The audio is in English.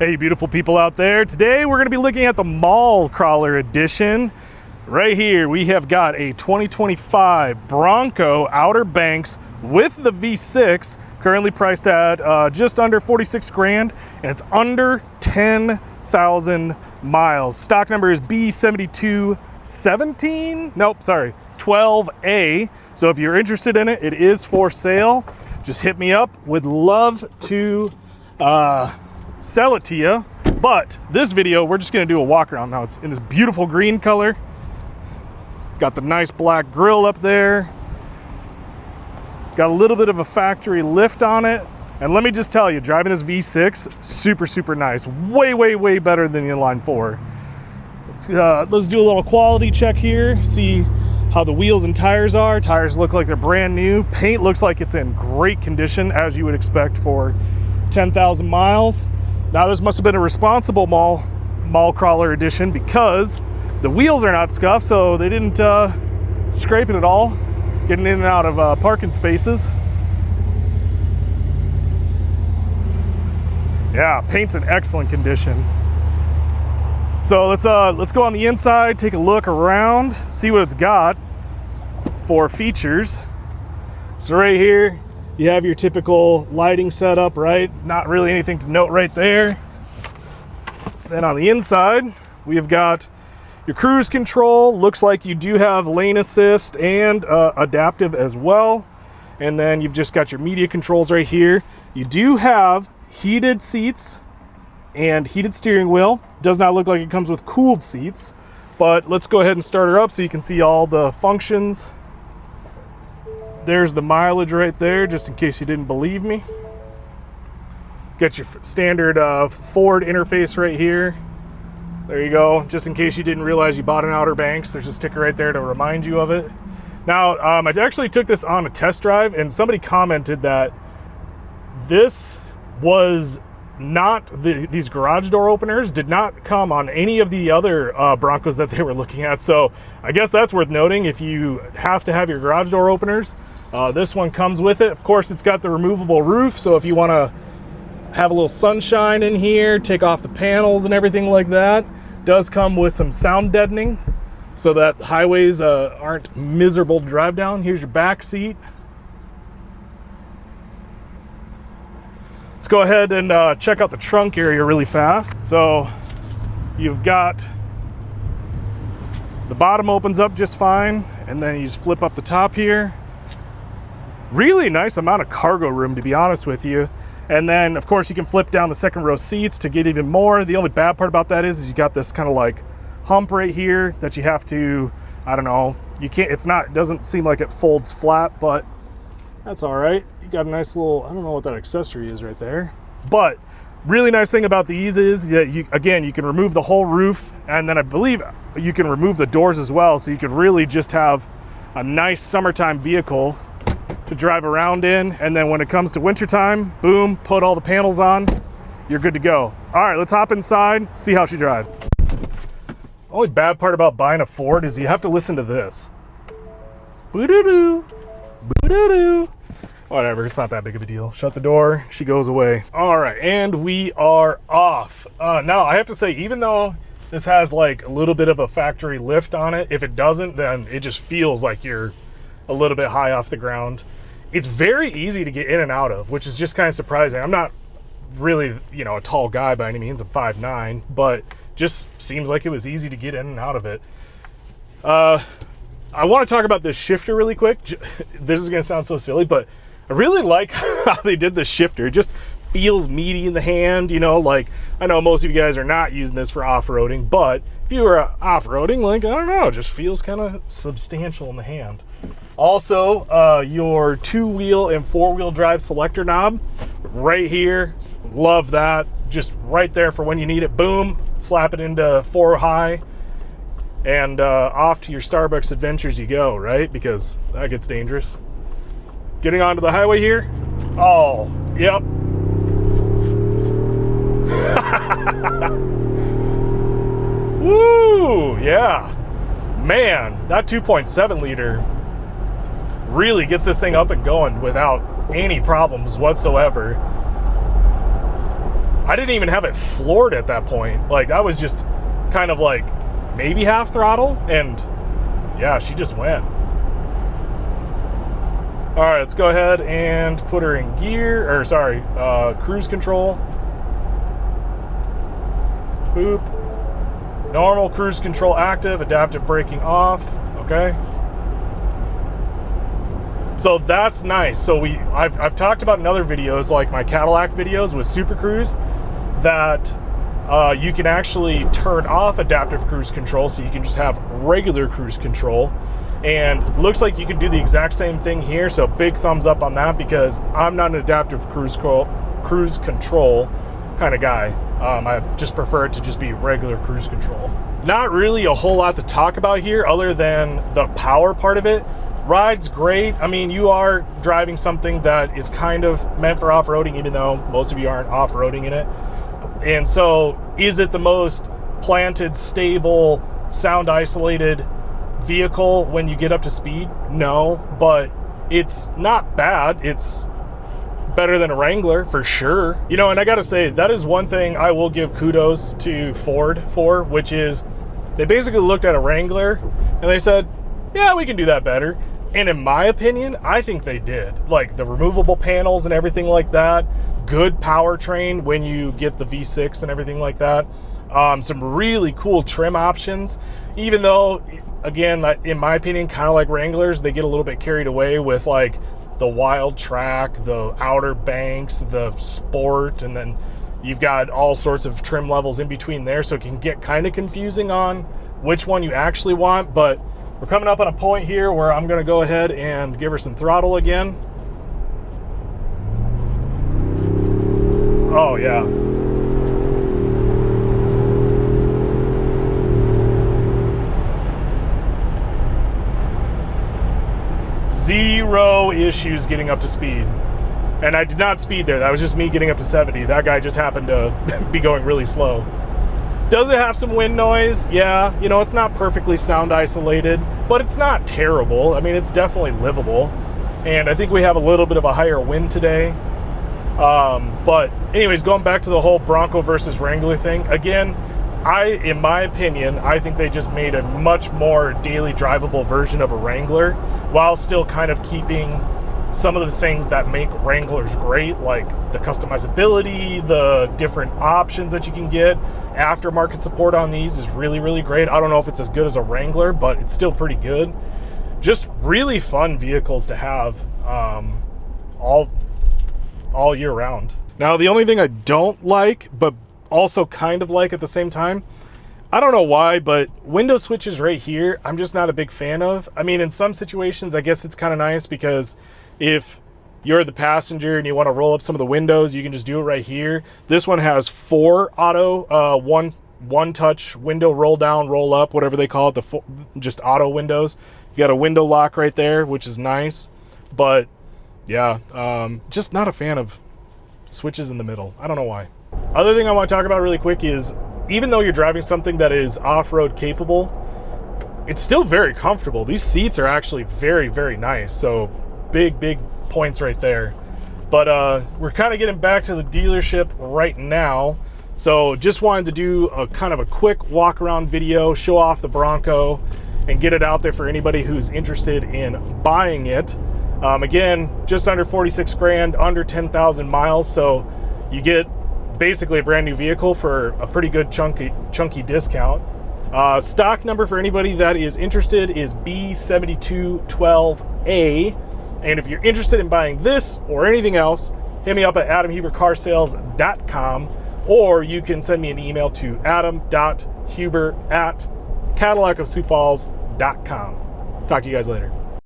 Hey, beautiful people out there. Today we're going to be looking at the Mall Crawler Edition. Right here we have got a 2025 Bronco Outer Banks with the V6, currently priced at just under 46 grand, and it's under 10,000 miles. Stock number is B7217. Nope, sorry, 12A. So if you're interested in it, it is for sale. Just hit me up. Would love to sell it to you. But this video, we're just gonna do a walk around. Now it's in this beautiful green color. Got the nice black grille up there. Got a little bit of a factory lift on it. And let me just tell you, driving this V6, super, super nice. Way, way, way better than the inline four. Let's do a little quality check here. See how the wheels and tires are. Tires look like they're brand new. Paint looks like it's in great condition, as you would expect for 10,000 miles. Now this must have been a responsible mall crawler edition because the wheels are not scuffed, so they didn't scrape it at all, getting in and out of parking spaces. Yeah, paint's in excellent condition. So let's go on the inside, take a look around, see what it's got for features. So right here, you have your typical lighting setup, right? Not really anything to note right there. Then on the inside, we have got your cruise control. Looks like you do have lane assist and adaptive as well. And then you've just got your media controls right here. You do have heated seats and heated steering wheel. Does not look like it comes with cooled seats, but let's go ahead and start her up so you can see all the functions. There's the mileage right there, just in case you didn't believe me. Get your standard Ford interface right here. There you go, just in case you didn't realize you bought an Outer Banks. There's a sticker right there to remind you of it. Now, I actually took this on a test drive, and somebody commented that this was not, these garage door openers did not come on any of the other Broncos that they were looking at. So I guess that's worth noting. If you have to have your garage door openers, this one comes with it. Of course, it's got the removable roof, so if you want to have a little sunshine in here, take off the panels and everything like that. Does come with some sound deadening so that highways aren't miserable to drive down. Here's your back seat. Let's go ahead and check out the trunk area really fast. So you've got the bottom opens up just fine, and then you just flip up the top here. Really nice amount of cargo room, to be honest with you. And then of course you can flip down the second row seats to get even more. The only bad part about that is you got this kind of like hump right here that you have to, I don't know, you can't, it doesn't seem like it folds flat, but that's all right. You got a nice little, I don't know what that accessory is right there. But really nice thing about these is that you can remove the whole roof, and then I believe you can remove the doors as well. So you could really just have a nice summertime vehicle to drive around in. And then when it comes to wintertime, boom, put all the panels on, you're good to go. All right, let's hop inside, see how she drives. The only bad part about buying a Ford is you have to listen to this. Boo-doo-doo. Boo-doo-doo. Whatever, it's not that big of a deal. Shut the door, she goes away. All right, and we are off. Now, I have to say, even though this has like a little bit of a factory lift on it, if it doesn't, then it just feels like you're a little bit high off the ground. It's very easy to get in and out of, which is just kind of surprising. I'm not really, a tall guy by any means. I'm 5'9", but just seems like it was easy to get in and out of it. I want to talk about this shifter really quick. This is going to sound so silly, but I really like how they did the shifter. It just feels meaty in the hand, like, I know most of you guys are not using this for off-roading, but if you were off-roading, like, I don't know, it just feels kind of substantial in the hand. Also, your 2-wheel and 4-wheel drive selector knob right here. Love that. Just right there for when you need it. Boom, slap it into 4 high, and off to your Starbucks adventures you go, right? Because that gets dangerous. Getting onto the highway here. Oh, yep. Woo, yeah. Man, that 2.7 liter really gets this thing up and going without any problems whatsoever. I didn't even have it floored at that point. Like, that was just kind of like maybe half throttle, and yeah, she just went. All right, let's go ahead and put her in gear, or sorry, cruise control. Boop. Normal cruise control active, adaptive braking off. Okay. So that's nice. So I've talked about in other videos, like my Cadillac videos with Super Cruise, that you can actually turn off adaptive cruise control, so you can just have regular cruise control. And looks like you can do the exact same thing here. So big thumbs up on that, because I'm not an adaptive cruise control kind of guy. I just prefer it to just be regular cruise control. Not really a whole lot to talk about here other than the power part of it. Ride's great. I mean, you are driving something that is kind of meant for off-roading, even though most of you aren't off-roading in it. And so, is it the most planted, stable, sound isolated vehicle when you get up to speed? No, but it's not bad. It's better than a Wrangler for sure. You know, and I gotta say, that is one thing I will give kudos to Ford for, which is they basically looked at a Wrangler and they said, yeah, we can do that better. And in my opinion, I think they did. Like the removable panels and everything like that, good powertrain when you get the V6 and everything like that. Some really cool trim options, even though, again, in my opinion, kind of like Wranglers, they get a little bit carried away with like the Wild Track, the Outer Banks, the Sport, and then you've got all sorts of trim levels in between there, so it can get kind of confusing on which one you actually want. But we're coming up on a point here where I'm going to go ahead and give her some throttle again. Oh yeah. Zero issues getting up to speed. And I did not speed there. That was just me getting up to 70. That guy just happened to be going really slow. Does it have some wind noise? Yeah. You know, it's not perfectly sound isolated, but it's not terrible. I mean, it's definitely livable. And I think we have a little bit of a higher wind today. But anyways, going back to the whole Bronco versus Wrangler thing, again, in my opinion, I think they just made a much more daily drivable version of a Wrangler while still kind of keeping some of the things that make Wranglers great, like the customizability, the different options that you can get. Aftermarket support on these is really, really great. I don't know if it's as good as a Wrangler, but it's still pretty good. Just really fun vehicles to have all year round. Now, the only thing I don't like, but also kind of like at the same time, I don't know why, but window switches right here, I'm just not a big fan of. I mean, in some situations, I guess it's kind of nice, because if you're the passenger and you want to roll up some of the windows, you can just do it right here. This one has 4 auto, one touch window roll down, roll up, whatever they call it, just auto windows. You got a window lock right there, which is nice. But yeah, just not a fan of switches in the middle. I don't know why. Other thing I want to talk about really quick is, even though you're driving something that is off-road capable, it's still very comfortable. These seats are actually very, very nice. So big points right there. But we're kind of getting back to the dealership right now. So just wanted to do a kind of a quick walk around video, show off the Bronco, and get it out there for anybody who's interested in buying it. Again, just under 46 grand, under 10,000 miles. So you get basically a brand new vehicle for a pretty good chunky discount. Stock number for anybody that is interested is B7212A. And if you're interested in buying this or anything else, hit me up at adamhubercarsales.com, or you can send me an email to adam.huber@cadillacofsiouxfalls.com. Talk to you guys later.